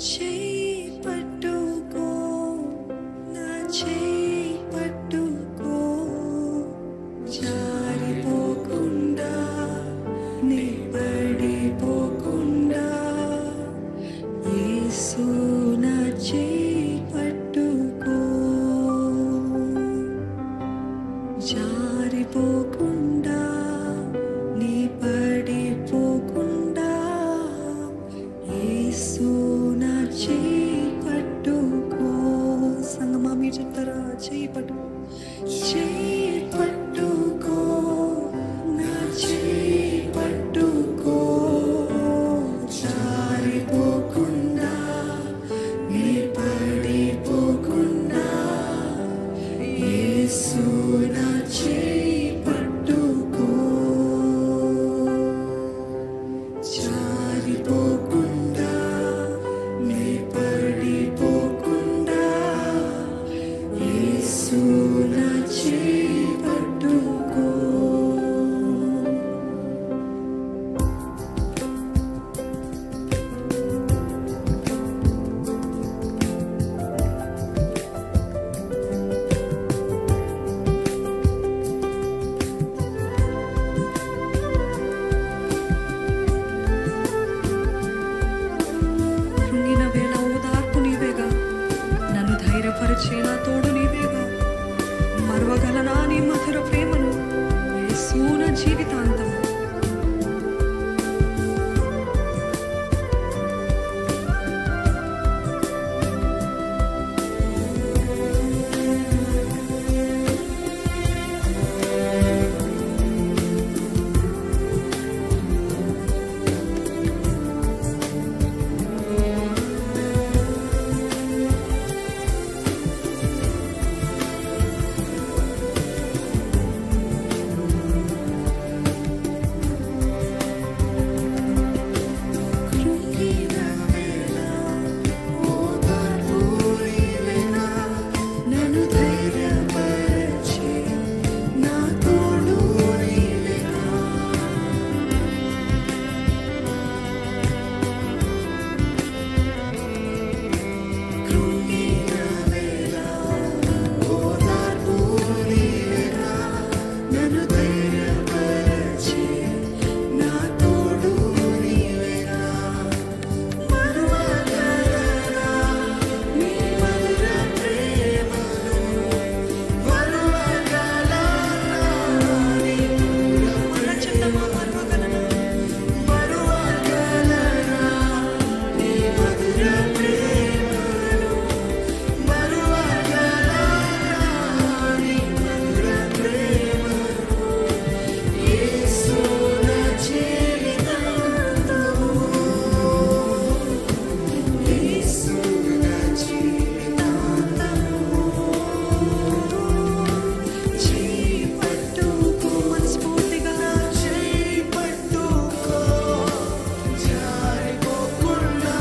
చేయి పట్టుకో నా చేయి పట్టుకో జారిపోకుండా నీ పడిపోకుండా యేసు నా చేయి పట్టుకో జారిపోకుండా నీ పడిపోకుండా యేసు నా చేయి పట్టుకో. సంగమా మీరు చెప్తారా? చేయి పట్టుకో, చేయి పట్టుకో నా చేయి పట్టుకో జారిపోకుండా నీ పడిపోకుండా యేసు నా చేయి పట్టుకో జారిపోకుండా నీ పడిపోకుండా యేసు నా చేయి పట్టుకో. కృంగిన వేళ ఓదార్పు నీవేగా, నన్ను ధైర్యపరిచే నా తోడు నీవేగా. మరవగలనా నీ మధుర ప్రేమను యేసు నా జీవితాంతం. కృంగిన వేళ ఓదార్పు నీవేగా, నన్ను ధైర్యపరిచే నా తోడు నీవేగా. కృంగిన వేళ ఓదార్పు నీవేగా, నన్ను ధైర్యపరిచే నా తోడు నీవేగా. మరువగలనా నీ మధుర ప్రేమను, మరువగలనా నీ మధుర చెందమా మరువగలనా, మరువగలనా నీ మధుర ప్రేమను, మరువగలనా నీ మధుర ప్రేమను. యేసు నా జీవితాంతము, యేసు నా జీవితాంతము. చేయి పట్టుకో మనస్ఫూర్తిగా, చేయి పట్టుకో జారిపోకుండా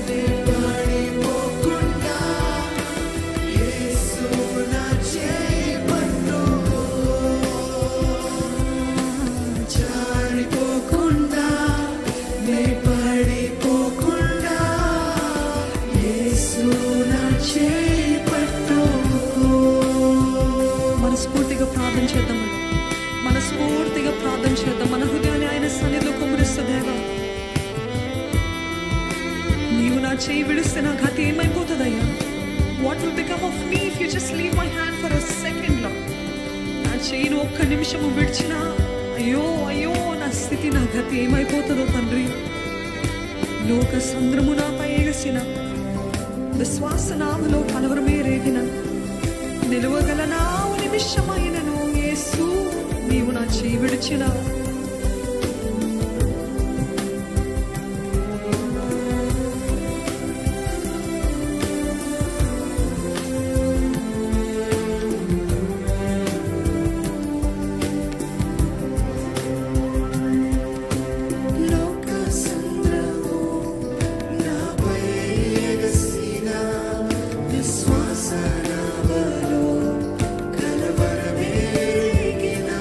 నీ పడిపోకుండా యేసు నా చేయి పట్టుకో జారిపోకుండా నీ పడిపోకుండా యేసు నా చేయి పట్టుకో. మనస్ఫూర్తిగా ప్రార్థన చేద్దాం, మనస్ఫూర్తిగా ప్రార్థన చేద్దాం. మన హృదయాన్ని ఆయన సన్నిధిలో కుమ్మరిస్తూ, దేవా నీవు నా చేయి విడిస్తే నా గతి ఏమైపోతుందయ్యా? What will become of me if you just leave my hand for a second లో? నా చేయిని ఒక్క నిమిషము విడిచినా అయ్యో అయ్యో నా స్థితి, నా గతి ఏమైపోతుందో తండ్రి. లోక సంద్రము నాపై ఎగసిన, విశ్వాస నామలో కలవరమే రేగిన, నిలువగలనా నిమిషమైనను యేసు నీవు నా చేయి విడిచిన. లోక సంద్రము నాపై ఎగసిన, విశ్వాస నామలో కలవరమే రేగిన,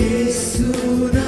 యేసు నా